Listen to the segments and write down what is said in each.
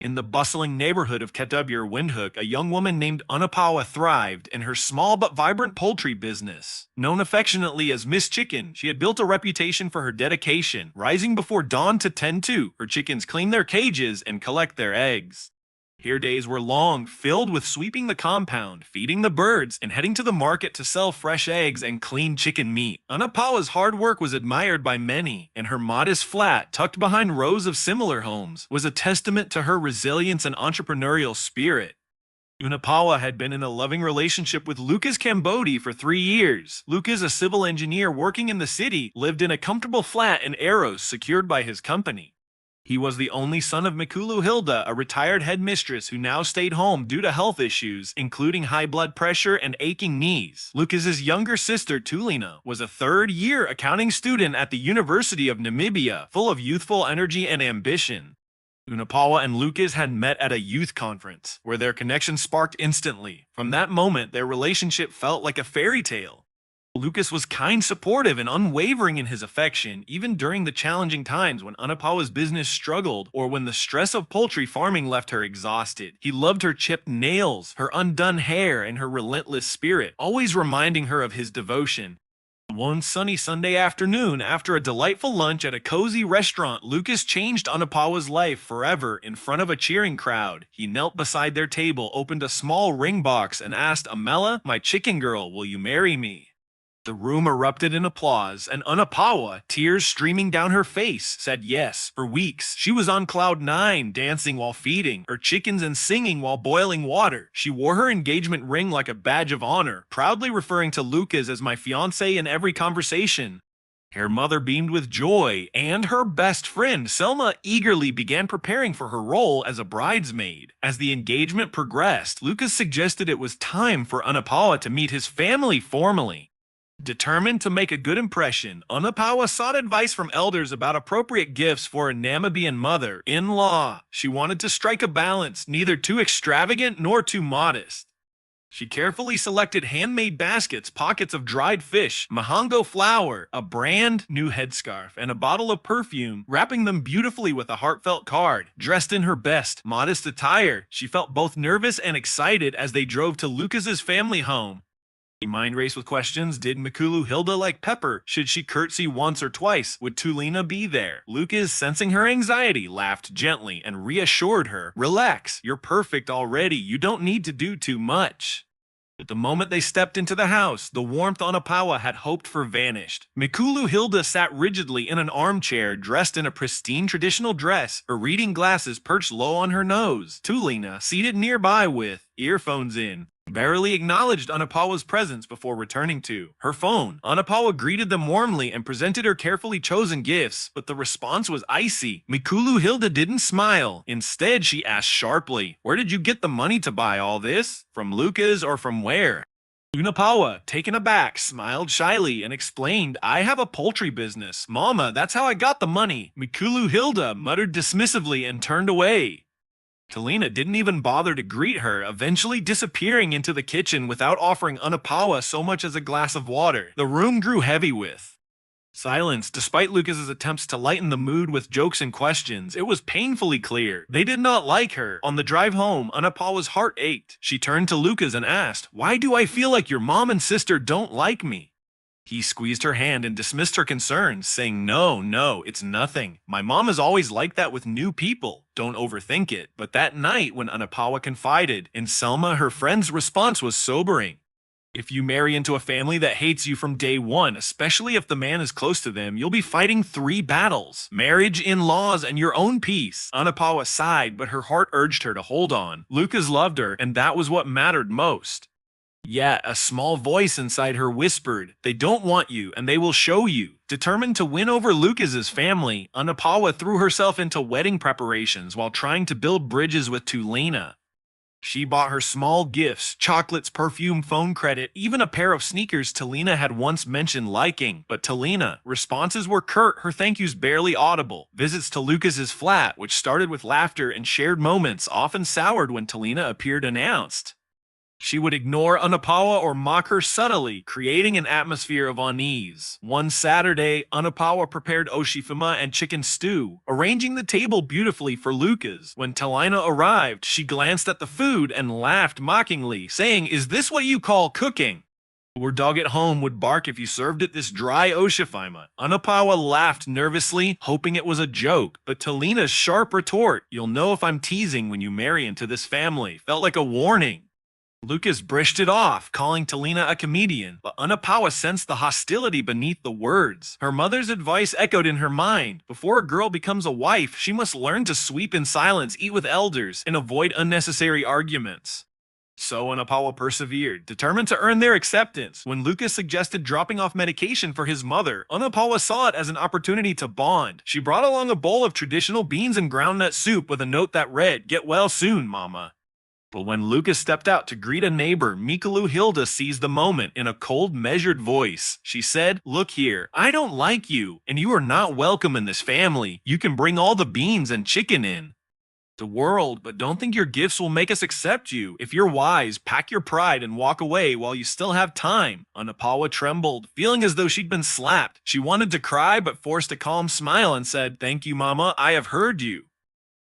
In the bustling neighborhood of Windhoek, a young woman named Unapawa thrived in her small but vibrant poultry business. Known affectionately as Miss Chicken, she had built a reputation for her dedication, rising before dawn to tend to her chickens, clean their cages, and collect their eggs. Here days were long, filled with sweeping the compound, feeding the birds, and heading to the market to sell fresh eggs and clean chicken meat. Anapawa's hard work was admired by many, and her modest flat, tucked behind rows of similar homes, was a testament to her resilience and entrepreneurial spirit. Unapawa had been in a loving relationship with Lucas Cambodi for 3 years. Lucas, a civil engineer working in the city, lived in a comfortable flat in Eros secured by his company. He was the only son of Mikulu Hilda, a retired headmistress who now stayed home due to health issues, including high blood pressure and aching knees. Lucas's younger sister, Tulina, was a third-year accounting student at the University of Namibia, full of youthful energy and ambition. Unapawa and Lucas had met at a youth conference, where their connection sparked instantly. From that moment, their relationship felt like a fairy tale. Lucas was kind, supportive, and unwavering in his affection, even during the challenging times when Unapawa's business struggled or when the stress of poultry farming left her exhausted. He loved her chipped nails, her undone hair, and her relentless spirit, always reminding her of his devotion. One sunny Sunday afternoon, after a delightful lunch at a cozy restaurant, Lucas changed Unapawa's life forever in front of a cheering crowd. He knelt beside their table, opened a small ring box, and asked Amela, "My chicken girl, will you marry me?" The room erupted in applause, and Unapawa, tears streaming down her face, said yes. For weeks, she was on cloud nine, dancing while feeding her chickens and singing while boiling water. She wore her engagement ring like a badge of honor, proudly referring to Lucas as "my fiancé" in every conversation. Her mother beamed with joy, and her best friend, Selma, eagerly began preparing for her role as a bridesmaid. As the engagement progressed, Lucas suggested it was time for Unapawa to meet his family formally. Determined to make a good impression, Unapawa sought advice from elders about appropriate gifts for a Namibian mother-in-law. She wanted to strike a balance, neither too extravagant nor too modest. She carefully selected handmade baskets, pockets of dried fish, mahongo flour, a brand new headscarf, and a bottle of perfume, wrapping them beautifully with a heartfelt card. Dressed in her best, modest attire, she felt both nervous and excited as they drove to Lucas's family home. A mind race with questions. Did Mikulu Hilda like pepper? Should she curtsy once or twice? Would Tulina be there? Lucas, sensing her anxiety, laughed gently and reassured her. Relax, you're perfect already. You don't need to do too much. But the moment they stepped into the house, the warmth Unapawa had hoped for vanished. Mikulu Hilda sat rigidly in an armchair, dressed in a pristine traditional dress, her reading glasses perched low on her nose. Tulina, seated nearby with earphones in, barely acknowledged Unapawa's presence before returning to her phone. Unapawa greeted them warmly and presented her carefully chosen gifts, but the response was icy. Mikulu Hilda didn't smile. Instead, she asked sharply, "Where did you get the money to buy all this? From Lucas or from where?" Unapawa, taken aback, smiled shyly and explained, "I have a poultry business. Mama, that's how I got the money." Mikulu Hilda muttered dismissively and turned away. Talina didn't even bother to greet her, eventually disappearing into the kitchen without offering Unapawa so much as a glass of water. The room grew heavy with silence. Despite Lucas's attempts to lighten the mood with jokes and questions, it was painfully clear they did not like her. On the drive home, Unapawa's heart ached. She turned to Lucas and asked, "Why do I feel like your mom and sister don't like me?" He squeezed her hand and dismissed her concerns, saying, No, it's nothing. My mom is always like that with new people. Don't overthink it." But that night, when Unapawa confided in Selma, her friend's response was sobering. "If you marry into a family that hates you from day one, especially if the man is close to them, you'll be fighting 3 battles. Marriage, in-laws, and your own peace." Unapawa sighed, but her heart urged her to hold on. Lucas loved her, and that was what mattered most. Yet, a small voice inside her whispered, "They don't want you, and they will show you." Determined to win over Lucas's family, Unapawa threw herself into wedding preparations while trying to build bridges with Tulina. She bought her small gifts, chocolates, perfume, phone credit, even a pair of sneakers Tulina had once mentioned liking. But Tulina, responses were curt, her thank yous barely audible. Visits to Lucas's flat, which started with laughter and shared moments, often soured when Tulina appeared announced. She would ignore Anapawa or mock her subtly, creating an atmosphere of unease. One Saturday, Anapawa prepared oshifuma and chicken stew, arranging the table beautifully for Lucas. When Talina arrived, she glanced at the food and laughed mockingly, saying, "Is this what you call cooking?" Your dog at home would bark if you served it this dry oshifima. Anapawa laughed nervously, hoping it was a joke, but Talina's sharp retort, "You'll know if I'm teasing when you marry into this family," felt like a warning. Lucas brushed it off, calling Talina a comedian, but Anapawa sensed the hostility beneath the words. Her mother's advice echoed in her mind. Before a girl becomes a wife, she must learn to sweep in silence, eat with elders, and avoid unnecessary arguments. So Anapawa persevered, determined to earn their acceptance. When Lucas suggested dropping off medication for his mother, Anapawa saw it as an opportunity to bond. She brought along a bowl of traditional beans and groundnut soup with a note that read, "Get well soon, mama." But when Lucas stepped out to greet a neighbor, Mikalu Hilda seized the moment in a cold, measured voice. She said, "Look here, I don't like you, and you are not welcome in this family. You can bring all the beans and chicken in the world, but don't think your gifts will make us accept you. If you're wise, pack your pride and walk away while you still have time." Anapawa trembled, feeling as though she'd been slapped. She wanted to cry, but forced a calm smile and said, "Thank you, Mama, I have heard you."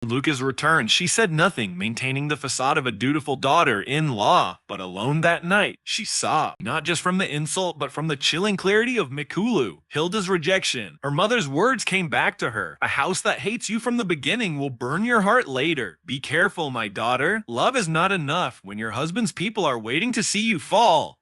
Lucas returned. She said nothing, maintaining the facade of a dutiful daughter-in-law. But alone that night, she sobbed, not just from the insult, but from the chilling clarity of Mikulu, Hilda's rejection. Her mother's words came back to her. "A house that hates you from the beginning will burn your heart later. Be careful, my daughter. Love is not enough when your husband's people are waiting to see you fall."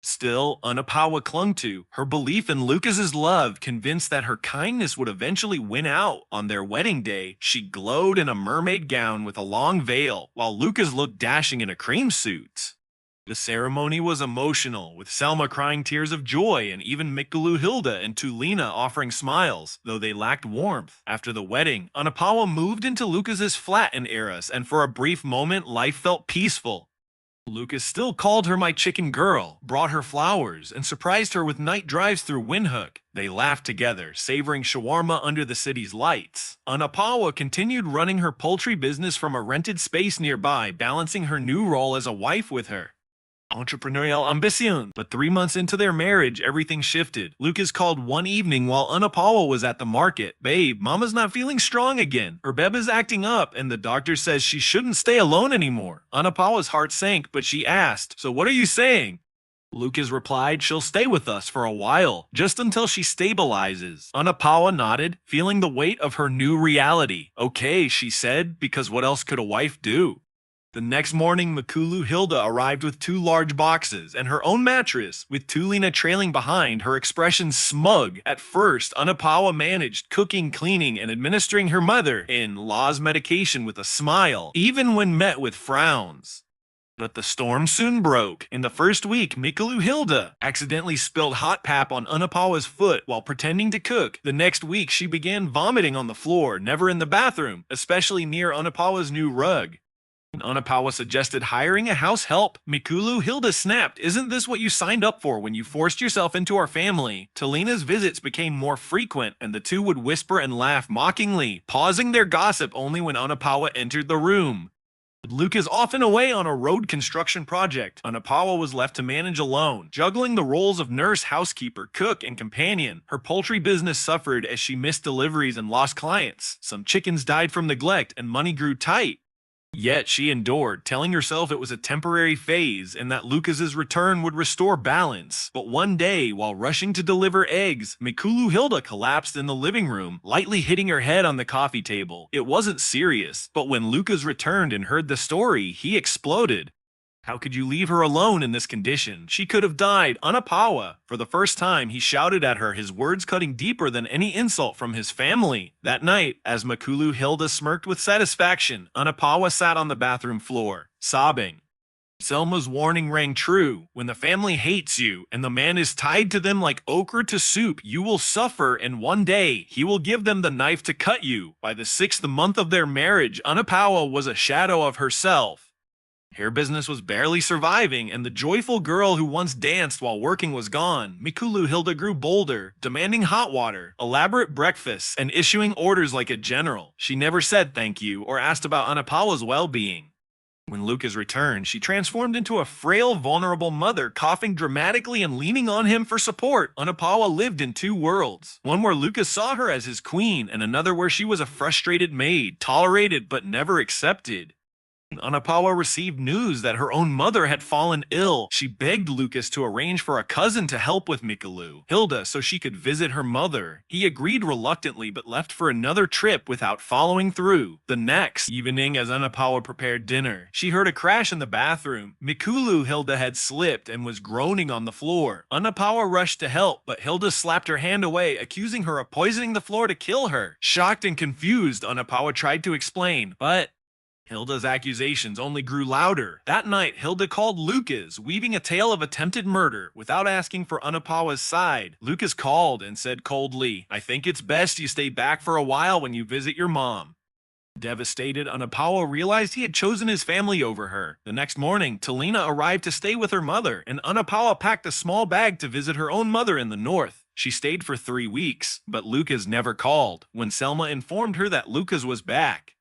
Still, Anapawa clung to her belief in Lucas's love, convinced that her kindness would eventually win out. On their wedding day, she glowed in a mermaid gown with a long veil, while Lucas looked dashing in a cream suit. The ceremony was emotional, with Selma crying tears of joy and even Mikalu Hilda and Tulina offering smiles, though they lacked warmth. After the wedding, Anapawa moved into Lucas's flat in Eras, and for a brief moment, life felt peaceful. Lucas still called her my chicken girl, brought her flowers, and surprised her with night drives through Windhoek. They laughed together, savoring shawarma under the city's lights. Anapawa continued running her poultry business from a rented space nearby, balancing her new role as a wife with her entrepreneurial ambition. But 3 months into their marriage, everything shifted. Lucas called one evening while Anapawa was at the market. "Babe, Mama's not feeling strong again. Her is acting up, and the doctor says she shouldn't stay alone anymore." Anapawa's heart sank, but she asked, "So what are you saying?" Lucas replied, "She'll stay with us for a while, just until she stabilizes." Anapawa nodded, feeling the weight of her new reality. "Okay," she said, because what else could a wife do? The next morning, Mikulu Hilda arrived with 2 large boxes and her own mattress, with Tulina trailing behind, her expression smug. At first, Anapawa managed cooking, cleaning, and administering her mother-in-law's medication with a smile, even when met with frowns. But the storm soon broke. In the first week, Mikalu Hilda accidentally spilled hot pap on Anapawa's foot while pretending to cook. The next week, she began vomiting on the floor, never in the bathroom, especially near Anapawa's new rug. Anapawa suggested hiring a house help. Mikulu Hilda snapped, "Isn't this what you signed up for when you forced yourself into our family?" Talina's visits became more frequent, and the two would whisper and laugh mockingly, pausing their gossip only when Anapawa entered the room. Luke is often away on a road construction project. Anapawa was left to manage alone, juggling the roles of nurse, housekeeper, cook, and companion. Her poultry business suffered as she missed deliveries and lost clients. Some chickens died from neglect, and money grew tight. Yet she endured, telling herself it was a temporary phase and that Lucas's return would restore balance. But one day, while rushing to deliver eggs, Mikulu Hilda collapsed in the living room, lightly hitting her head on the coffee table. It wasn't serious, but when Lucas returned and heard the story, he exploded. "How could you leave her alone in this condition? She could have died." Anapawa. For the first time, he shouted at her, his words cutting deeper than any insult from his family. That night, as Mikulu Hilda smirked with satisfaction, Anapawa sat on the bathroom floor, sobbing. Selma's warning rang true. When the family hates you, and the man is tied to them like okra to soup, you will suffer, and one day, he will give them the knife to cut you. By the 6th month of their marriage, Anapawa was a shadow of herself. Hair business was barely surviving, and the joyful girl who once danced while working was gone. Mikulu Hilda grew bolder, demanding hot water, elaborate breakfasts, and issuing orders like a general. She never said thank you or asked about Anapawa's well-being. When Lucas returned, she transformed into a frail, vulnerable mother, coughing dramatically and leaning on him for support. Anapawa lived in two worlds, one where Lucas saw her as his queen, and another where she was a frustrated maid, tolerated but never accepted. Anapawa received news that her own mother had fallen ill. She begged Lucas to arrange for a cousin to help with Mikalu, Hilda, so she could visit her mother. He agreed reluctantly but left for another trip without following through. The next evening, as Anapawa prepared dinner, she heard a crash in the bathroom. Mikulu, Hilda, had slipped and was groaning on the floor. Anapawa rushed to help, but Hilda slapped her hand away, accusing her of poisoning the floor to kill her. Shocked and confused, Anapawa tried to explain, but Hilda's accusations only grew louder. That night, Hilda called Lucas, weaving a tale of attempted murder without asking for Anapawa's side. Lucas called and said coldly, "I think it's best you stay back for a while when you visit your mom." Devastated, Anapawa realized he had chosen his family over her. The next morning, Talina arrived to stay with her mother, and Anapawa packed a small bag to visit her own mother in the north. She stayed for 3 weeks, but Lucas never called. When Selma informed her that Lucas was back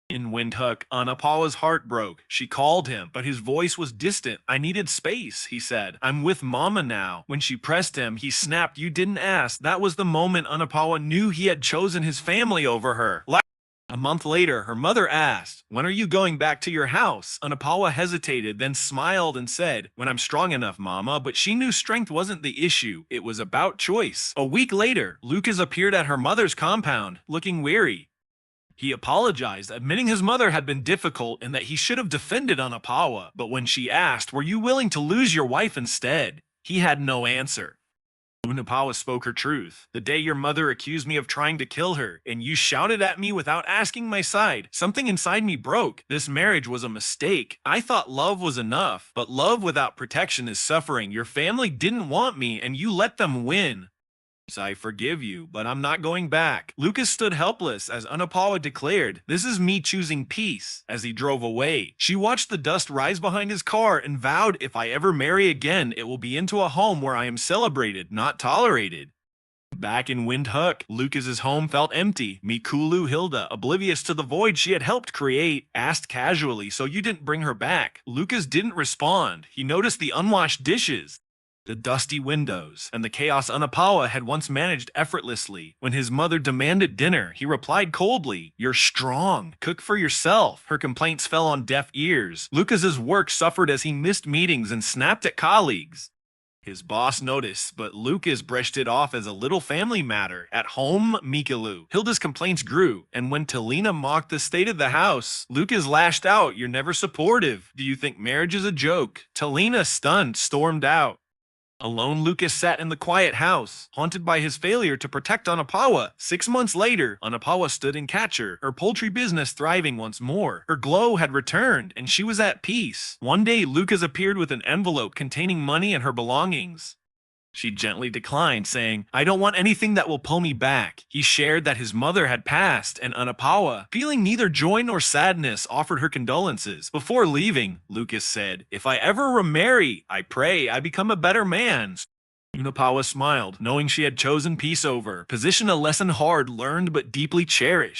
in Windhoek, Anapawa's heart broke. She called him, but his voice was distant. "I needed space," he said. "I'm with Mama now." When she pressed him, he snapped, "You didn't ask." That was the moment Anapawa knew he had chosen his family over her. A month later, her mother asked, "When are you going back to your house?" Anapawa hesitated, then smiled and said, "When I'm strong enough, Mama," but she knew strength wasn't the issue. It was about choice. A week later, Lucas appeared at her mother's compound, looking weary. He apologized, admitting his mother had been difficult and that he should have defended Anapawa. But when she asked, "Were you willing to lose your wife instead?" he had no answer. Anapawa spoke her truth. "The day your mother accused me of trying to kill her, and you shouted at me without asking my side, something inside me broke. This marriage was a mistake. I thought love was enough, but love without protection is suffering. Your family didn't want me, and you let them win. I forgive you, but I'm not going back." Lucas stood helpless as Anapawa declared, "This is me choosing peace." As he drove away, she watched the dust rise behind his car and vowed, "If I ever marry again, it will be into a home where I am celebrated, not tolerated." Back in Windhoek, Lucas's home felt empty. Mikulu, Hilda, oblivious to the void she had helped create, asked casually, "So you didn't bring her back?" Lucas didn't respond. He noticed the unwashed dishes, the dusty windows, and the chaos Anapawa had once managed effortlessly. When his mother demanded dinner, he replied coldly, "You're strong. Cook for yourself." Her complaints fell on deaf ears. Lucas's work suffered as he missed meetings and snapped at colleagues. His boss noticed, but Lucas brushed it off as a little family matter. At home, Mikalu, Hilda's complaints grew, and when Talina mocked the state of the house, Lucas lashed out, "You're never supportive. Do you think marriage is a joke?" Talina, stunned, stormed out. Alone, Lucas sat in the quiet house, haunted by his failure to protect Anapawa. 6 months later, Anapawa stood in Catcher, her poultry business thriving once more. Her glow had returned, and she was at peace. One day, Lucas appeared with an envelope containing money and her belongings. She gently declined, saying, "I don't want anything that will pull me back." He shared that his mother had passed, and Anapawa, feeling neither joy nor sadness, offered her condolences. Before leaving, Lucas said, "If I ever remarry, I pray I become a better man." Anapawa smiled, knowing she had chosen peace over. Position, a lesson hard learned but deeply cherished.